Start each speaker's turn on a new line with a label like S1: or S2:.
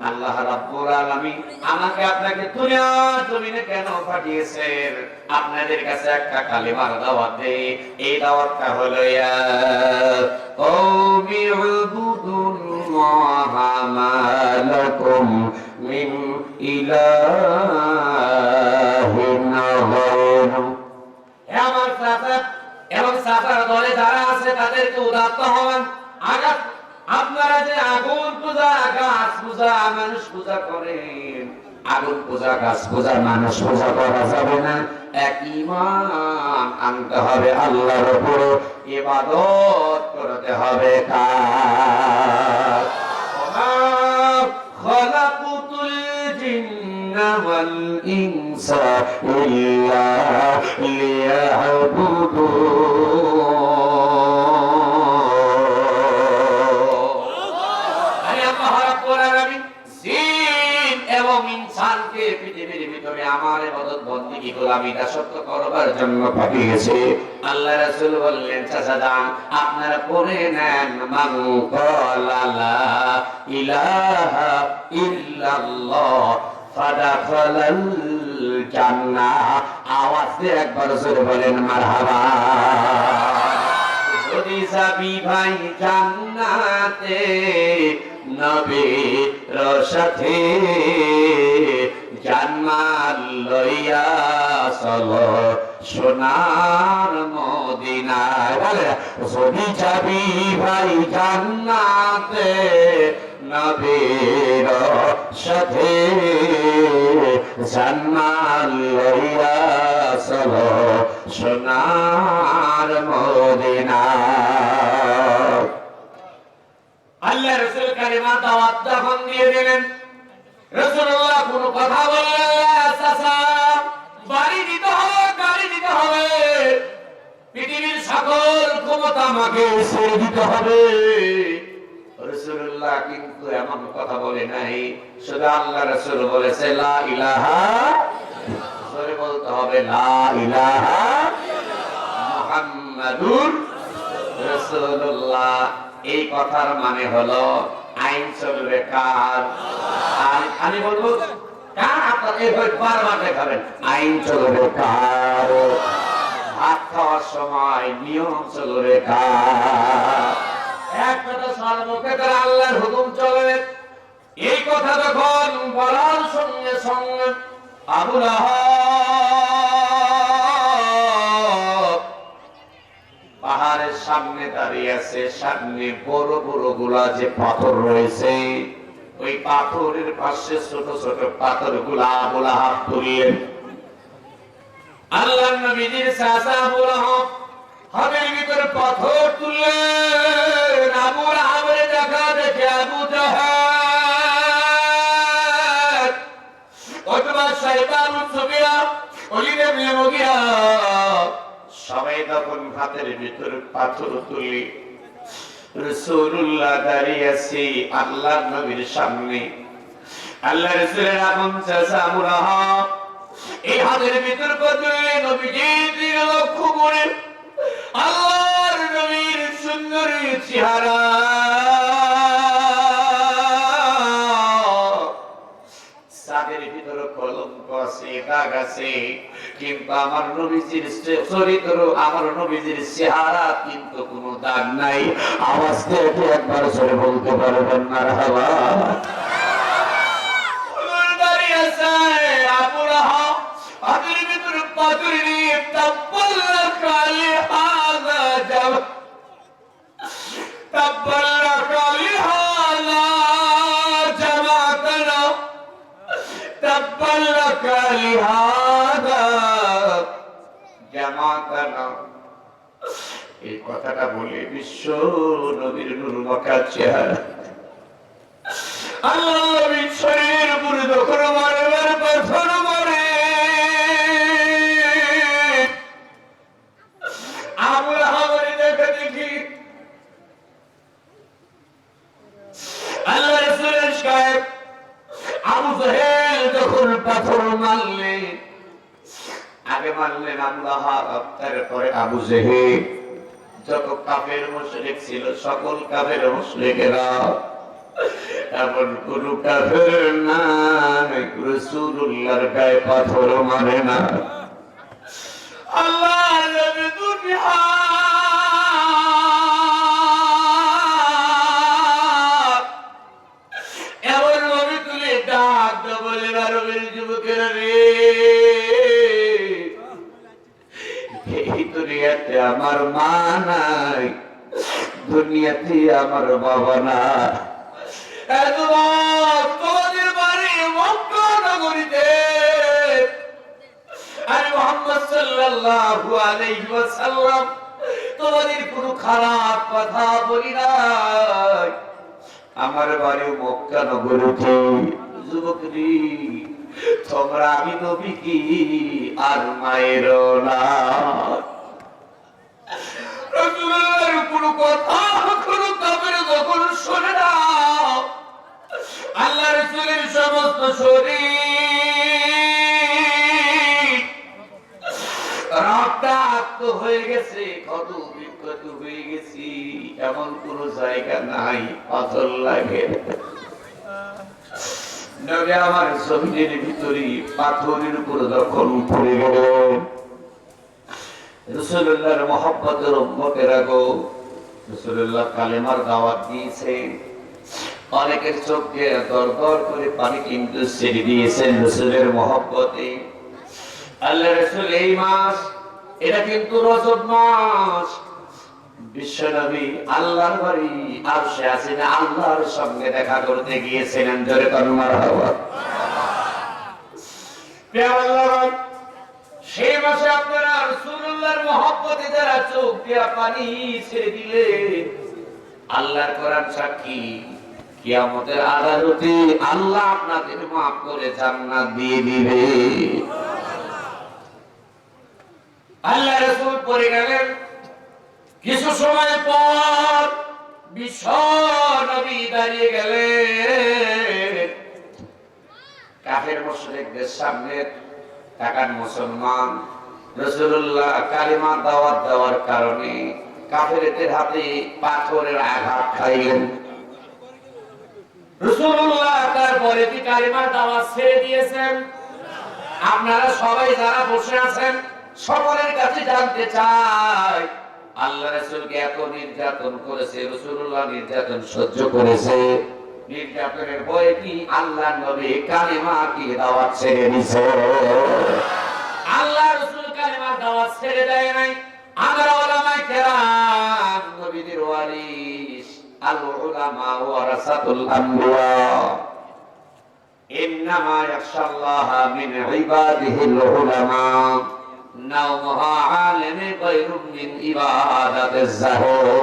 S1: আল্লাহ রাব্বুল আলামিন আমাকে আপনাকে দুনিয়ার জমিনে কেন পাঠিয়েছেন? আপনাদের কাছে একটা কালিমার দাওয়াত দেই। এই দাওয়াতটা হলো ইয়া কওমি উবুদুল্লাহা মা লাকুম মিন ইলাহিন গায়রু। হে আমার চাচা এবং চাচার দলে যারা আছে তাদেরকে উদাত্ত হন। আগাত আপনারা যে আগুন পূজা, গাছ পূজা, মানুষ পূজা করেন, আগুন পূজা, গাছ পূজা, মানুষ পূজা করা যাবে না। এক ঈমান আনতে হবে আল্লাহর উপরে, ইবাদত করতে হবে কার? ওমা খালাকুতুল জিন্না ওয়াল ইনসা ইল্লা লিয়াবুদুন। পৃথিবীর ভিতরে আমার ইবাদত বندگی গোলামি দাসত্ব করবার জন্য পাঠিয়েছে। আল্লাহ রাসূল বললেন, চাচা যান আপনারা পড়ে নেন মান ক্বালা লা ইলাহা ইল্লাল্লাহ ফাদাখালাল জান্নাহ। আওয়াজ দিয়ে একবার জোরে বলেন মারহাবা। যদি যাবি ভাই জান্নাতে নবীর সাথে, জান্নাত লইয়া চলো সোনার মদিনায়। বলে যদি যাবি ভাই জান্নাতে নবীর সাথে, জান্নাত লইয়া চলো সোনার মদিনায়। আল্লাহ রাসূল কালিমা দাওয়াত যখন দিয়ে দিলেন, রাসূলুল্লাহ কোনো কথা বললেন না। চাচা বাড়ি দিতে হবে, গাড়ি দিতে হবে, পৃথিবীর সকল ক্ষমতা আমাকে ছেড়ে দিতে হবে। রাসূলুল্লাহ কিন্তু এমন কথা বলে নাই, শুধু আল্লাহ রাসূল বলেছে লা ইলাহা, জোরে বলতে হবে লা ইলাহা মুহাম্মাদুর রাসূলুল্লাহ। এই কথার মানে হলো আইন চলবে কার? আমি বলবো কার? আপনার এইভাবে বারবার দেখাবেন আইন চলবে কার? ভাত খাওয়ার সময় নিয়ম চলবে কার? এক কথা সর্বকে তারা আল্লাহর হুকুম চলবে। এই কথা যখন বলার সঙ্গে সঙ্গে আবু লাহাব পাহাড়ের সামনে দাঁড়িয়ে আছে, সামনে বড় বড় গুলা যে পাথর রয়েছে, ওই পাথরের পাশে ছোট ছোট পাথর গুলা আবু লাহাব তুললেন। আল্লাহর নবীজির চাচা আবু লাহাব হাতের ভিতরে পাথর তুললেন। আবু লাহাবের দেখা দেখে আবু জাহেল, ওতবা সাইবা, আবু সুফিয়ান, ওলীদ ইবনে মুগীরা সবাই তখন হাতের ভিতরে পাথর তুলি। রাসূলুল্লাহ দাঁড়িয়ে আছে আল্লাহর নবীর সামনে। আল্লাহ রাসূলের আপন চাচা আবু লাহাব এই হাতের ভিতর পাথর নবীজির দিকে লক্ষ্য করে আল্লাহর নবীর সুন্দর চেহারা, সাদের ভিতর কলঙ্ক আছে, দাগ আছে, কিন্তু আমার নবীজির চরিত্র, আমার নবীজির চেহারা কিন্তু কোনো দাগ নাই। আওয়াজ থেকে একবার জোরে বলতে পারবেন মারহাবা। দাঁড়িয়ে আছে আবু লাহাব হাতের ভিতরে পাথর নিয়ে তাব্বাল্লাক আলিহাযা জামা, তাব্বাল্লাক আলিহাযা জামাতানা, তাব্বাল্লাক আলিহাযা জামাতানা। এই কথাটা বলে বিশ্ব নবীর নূর মাখা চেহারা, আল্লাহ নবীর শরীরের উপরে যখন বারবার পাথর মারে, আবু লাহাবের দেখা দেখি আল্লাহ রাসূলের সাহেব আবু জাহেল যখন পাথর মারলেন, আগে মারলেন আবু লাহাব, তারপরে আবু জাহেল। যত কাফের মুশরিক ছিল সকল কাফের মুশরিকেরা এমন কোন কাফের নাই রাসূলুল্লাহর গায়ে পাথর মারে না। আল্লাহ নবী দুনিয়া এমন নবী তুলে ডাক দাও বলে আরবের যুবকেরা রে, এই দুনিয়াতে আমার মা নাই, দুনিয়াতে আমার বাবা না। তোমাদের বাড়ি মক্কা নগরীতে আর মুহাম্মদ সাল্লাল্লাহু আলাইহি ওয়াসাল্লাম তোমাদের কোনো খারাপ কথা বলি নাই। আমার বাড়ি মক্কা নগরীতে। যুবকরি তোমরা আমি নবী কি আর মায়ের না। রাসূলুল্লাহর কোনো কথা কোনো কাফের যখন শোনে না, আল্লাহ রাসূলের সমস্ত শরীর রক্তাক্ত হয়ে গেছে, ক্ষত বিক্ষত হয়ে গেছি, এমন কোন জায়গা নাই পাথর লাগে। নবী আমার জমিনের ভিতরে পাথরের উপর যখন পড়ে গেল, রাসূলুল্লাহর মহব্বতের উম্মতেরা গো, রাসূলুল্লাহ কালেমার দাওয়াত দিয়েছেন, অনেকের চোখ দিয়ে দর দর করে পানি কিন্তু ছেড়ে দিয়েছেন রাসূলের মহব্বতে। আল্লাহ রাসূল এই মাস, এটা কিন্তু রজব মাস, বিশ্বনবী আল্লাহর বাড়ি আরশে আসিনা আল্লাহর সঙ্গে দেখা করতে গিয়েছিলেন। জোরে করুন মারহাবা। প্রিয় আল্লাহর, সেই মাসে আপনারা রাসূলুল্লাহর মহব্বতে যারা চোখ দিয়ে পানি ছেড়ে দিলে, আল্লাহর কোরআন সাক্ষী, কিয়ামতের আদালতে আল্লাহ আপনাদের মাফ করে জান্নাত দিয়ে দিবে। আল্লাহ রাসূল পড়ে গেলেন। কিছু সময় পর বিশ্ব নবী দাঁড়িয়ে গেলেন। কাফের মুশরিকদের সামনে তাকান মুসলমান। রাসূলুল্লাহ কালিমা দাওয়াত দেওয়ার কারণে কাফেরদের হাতে পাথরের আঘাত খাইলেন। রাসূলুল্লাহ তারপরে কি কালিমার দাওয়াত ছেড়ে দিয়েছেন? আপনারা সবাই যারা বসে আছেন সকলের কাছে জানতে চাই, আল্লাহ রাসূলকে এত নির্যাতন করেছে, রাসূলুল্লাহ নির্যাতন সহ্য করেছে, নির্যাতনের ভয়ে কি আল্লাহ নবী কালিমা কি দাওয়াত ছেড়ে দিয়েছে? আল্লাহ রাসূল কালিমার দাওয়াত ছেড়ে দেয় নাই। আমরা উলামায়ে কেরাম, নবীদের ওয়ারিস, আল উলামা ওয়ারাসাতুল আমবিয়া, ইন্নামা ইয়াখশাল্লাহা মিন ইবাদিহিল উলামা, নাওমুহা আলিমি গায়রুম মিন ইবাদাতিজ যাহুর।